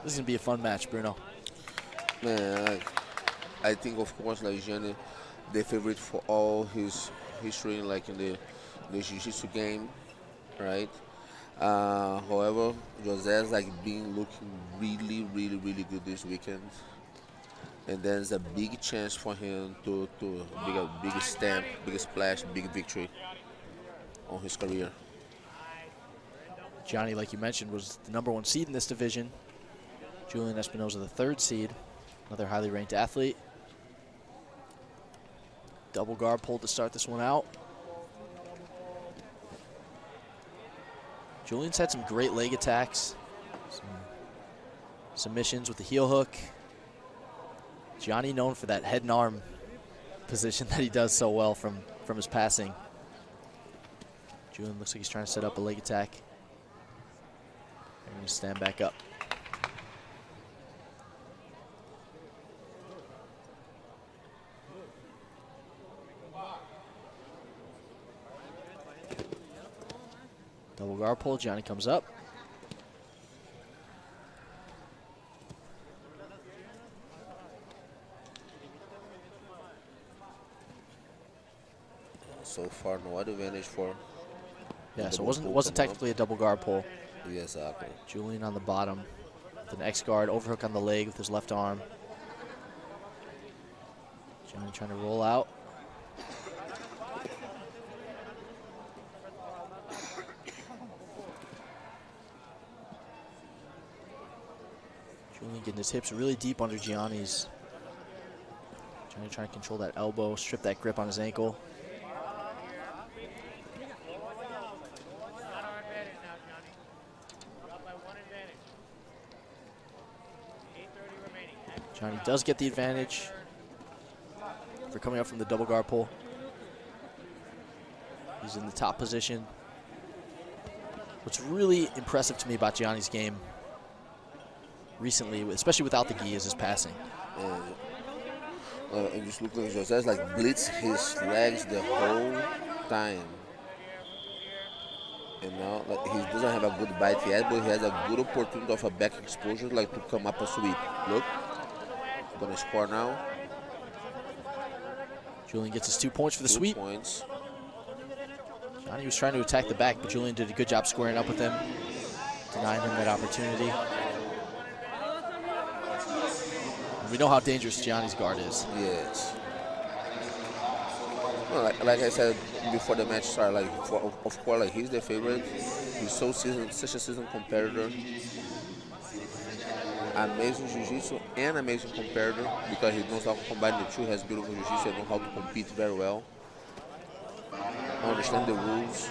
This is going to be a fun match, Bruno. Man, I think, of course, like Gianni, the favorite for all his history, like in the Jiu-Jitsu game, right? However, José's like been looking really, really, really good this weekend, and there's a big chance for him to make a big stamp, big splash, big victory on his career. Gianni, like you mentioned, was the #1 seed in this division. Julián Espinosa, the 3rd seed, another highly ranked athlete. Double guard pull to start this one out. Julián's had some great leg attacks, some submissions with the heel hook. Gianni known for that head and arm position that he does so well from his passing. Julián looks like he's trying to set up a leg attack. And stand back up. Double guard pull, Gianni comes up. So far, no advantage for. Yeah, so it wasn't technically a double guard pull. Yeah, exactly. Julián on the bottom with an X guard, overhook on the leg with his left arm. Gianni trying to roll out. Julián getting his hips really deep under Gianni's. Gianni trying to control that elbow, strip that grip on his ankle. Gianni does get the advantage for coming up from the double guard pull. He's in the top position. What's really impressive to me about Gianni's game recently, especially without the gi, is his passing. And just look like José's like blitz his legs the whole time. You know, like he doesn't have a good bite yet, but he has a good opportunity of a back exposure, like to come up a sweep. Look, gonna score now. Julián gets his 2 points for the sweep. 2 points. Gianni was trying to attack the back, but Julián did a good job squaring up with him, denying him that opportunity. And we know how dangerous Gianni's guard is. Yes. Well, like I said before the match started, like of course, like he's the favorite. He's so seasoned, such a seasoned competitor. Amazing jiu-jitsu and amazing competitor because he knows how to combine the two. Has beautiful jiu-jitsu and knows how to compete very well. Understand the rules.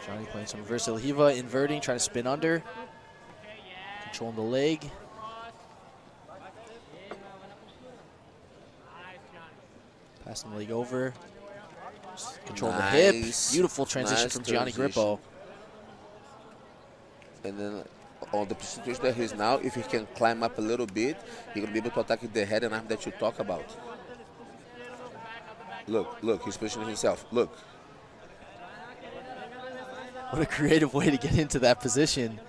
Gianni playing some reverse Hiva, inverting, trying to spin under. Controlling the leg. Passing the leg over. Control the hip. Beautiful transition from Gianni Grippo. And then on the situation that he's now, if he can climb up a little bit, he's going to be able to attack the head and arm that you talk about. Look, he's positioning himself. Look. What a creative way to get into that position.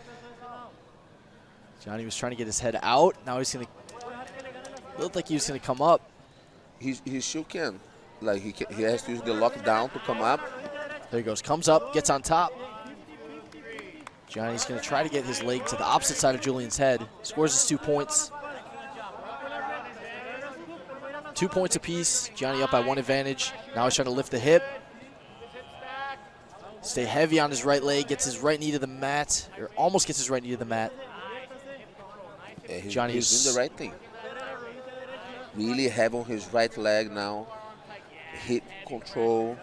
Gianni was trying to get his head out. Now he's going to, looked like he was going to come up. He sure can. Like he has to use the lockdown to come up. There he goes. Comes up, gets on top. Gianni's going to try to get his leg to the opposite side of Julián's head. Scores his 2 points. 2 points apiece. Gianni up by 1 advantage. Now he's trying to lift the hip. Stay heavy on his right leg. Gets his right knee to the mat, or almost gets his right knee to the mat. Yeah, he's doing the right thing. Really heavy on his right leg now. Hip control.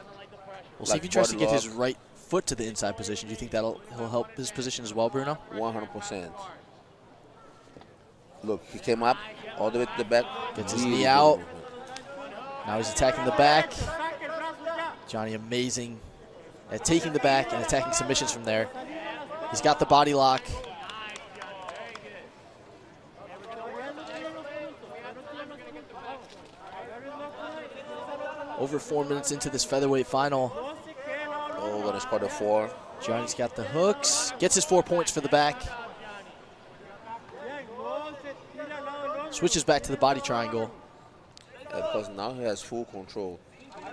We'll see if he tries to get his right foot to the inside position. Do you think he'll help his position as well, Bruno? 100%. Look, he came up all the way to the back. Gets his knee out. Now he's attacking the back. Gianni amazing at taking the back and attacking submissions from there. He's got the body lock. Over 4 minutes into this featherweight final. Oh, gonna score the 4. Gianni's got the hooks. Gets his 4 points for the back. Switches back to the body triangle. Yeah, because now he has full control.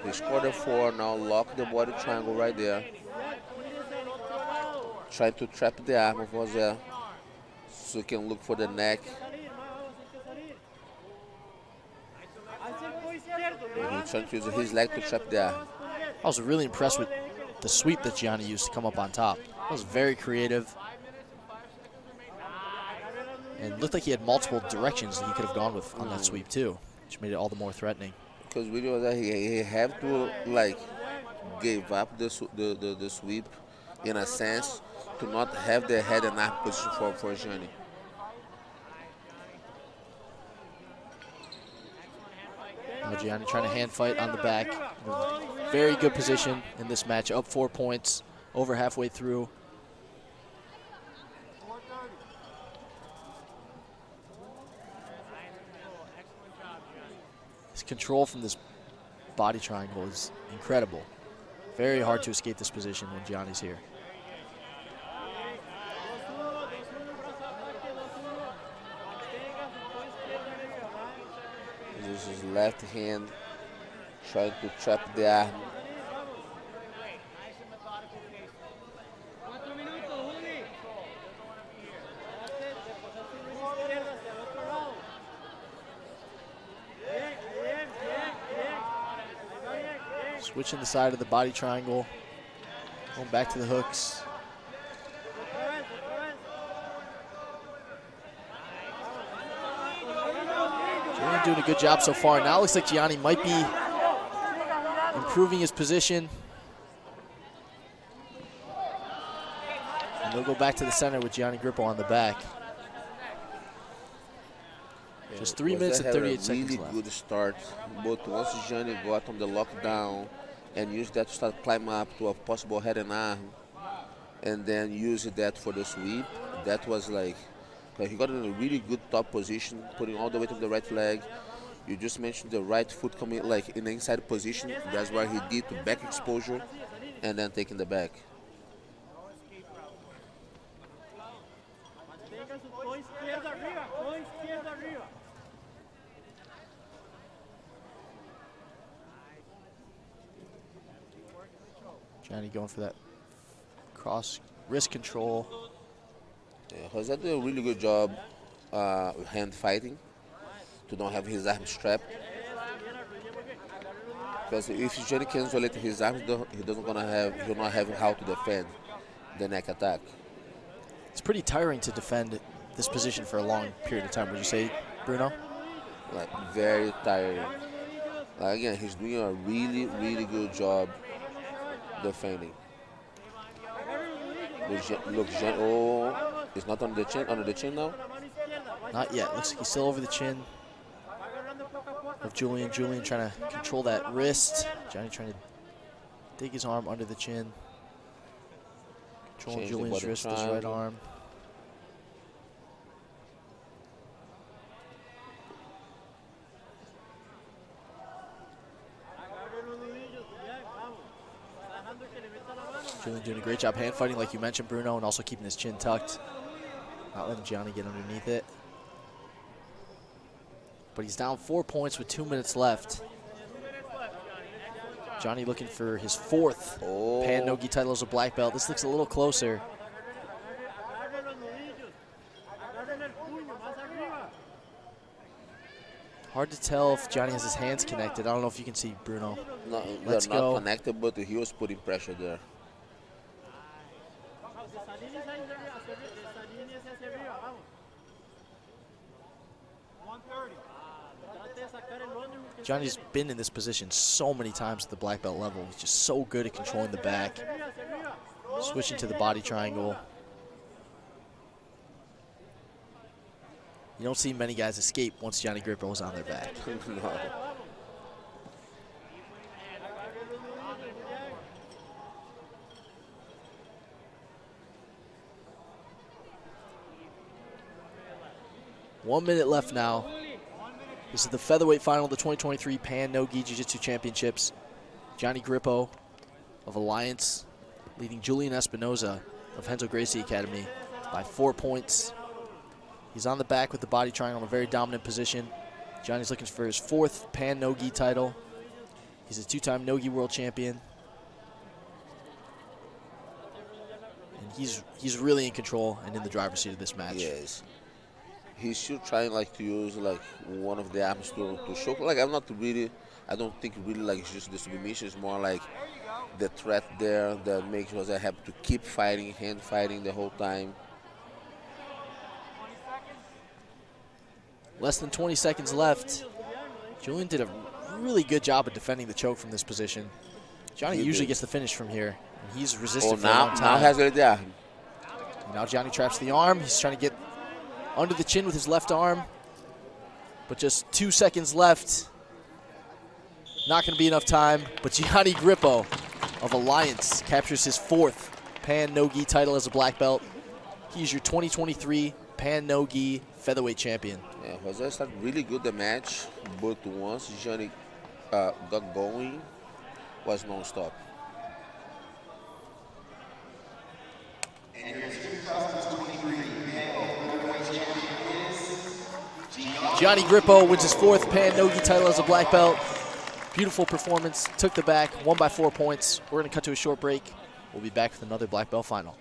He scored the 4, now lock the body triangle right there. Trying to trap the arm of Jose so he can look for the neck. And he's trying to use his leg to trap the arm. I was really impressed with the sweep that Gianni used to come up on top. That was very creative. And it looked like he had multiple directions that he could have gone with on that sweep too, which made it all the more threatening. Because we know that he have to like give up the sweep in a sense to not have the head and arm position for Gianni. Now Gianni trying to hand fight on the back. Very good position in this match, up 4 points, over halfway through. His control from this body triangle is incredible. Very hard to escape this position when Gianni's here. This is his left hand trying to trap the arm. Switching the side of the body triangle. Going back to the hooks. Gianni doing a good job so far. Now it looks like Gianni might be improving his position. And they'll go back to the center with Gianni Grippo on the back. Just 3 minutes and 38 seconds left. Really good start, but once Gianni got on the lockdown and used that to start climbing up to a possible head and arm, and then used that for the sweep, that was like he got in a really good top position, putting all the weight of the right leg. You just mentioned the right foot coming like in the inside position. That's why he did to back exposure and then taking the back. Gianni going for that cross wrist control. Yeah, Jose did a really good job hand fighting to not have his arm strapped. Because if Gianni can isolate his arms, he'll not have how to defend the neck attack. It's pretty tiring to defend this position for a long period of time. Would you say, Bruno? Like very tiring. Like, again, he's doing a really, really good job defending. Look, oh, it's not on the chin. Under the chin now? Not yet. Looks like he's still over the chin of Julián. Julián trying to control that wrist. Gianni trying to dig his arm under the chin. Controlling Julián's wrist with his right arm. Julián doing a great job hand fighting, like you mentioned, Bruno, and also keeping his chin tucked. Not letting Gianni get underneath it. But he's down 4 points with 2 minutes left. Gianni looking for his 4th Pan Nogi title as a black belt. This looks a little closer. Hard to tell if Gianni has his hands connected. I don't know if you can see, Bruno. No, Let's they're go. not connected, but he was putting pressure there. Gianni's been in this position so many times at the black belt level. He's just so good at controlling the back. Switching to the body triangle. You don't see many guys escape once Gianni Grippo was on their back. No. One minute left now. This is the featherweight final of the 2023 Pan No-Gi Jiu-Jitsu Championships. Gianni Grippo of Alliance leading Julián Espinosa of Renzo Gracie Academy by 4 points. He's on the back with the body triangle in a very dominant position. Gianni's looking for his 4th Pan No-Gi title. He's a 2-time No-Gi world champion. And he's really in control and in the driver's seat of this match. Yes. He's still trying like to use like one of the arms to show. Like I don't think really like it's just the submission. It's more like the threat there that makes us have to keep fighting, hand fighting the whole time. Less than 20 seconds left. Julián did a really good job of defending the choke from this position. Gianni usually gets the finish from here, and he's resisted for a long time. Now has it there. Now Gianni traps the arm. He's trying to get under the chin with his left arm, but just 2 seconds left. Not going to be enough time, but Gianni Grippo of Alliance captures his 4th Pan No-Gi title as a black belt. He's your 2023 Pan No-Gi featherweight champion. Yeah, Jose started really good the match, but once Gianni got going, was non-stop. Gianni Grippo wins his 4th Pan No-Gi title as a black belt. Beautiful performance, took the back, won by 4 points. We're going to cut to a short break. We'll be back with another black belt final.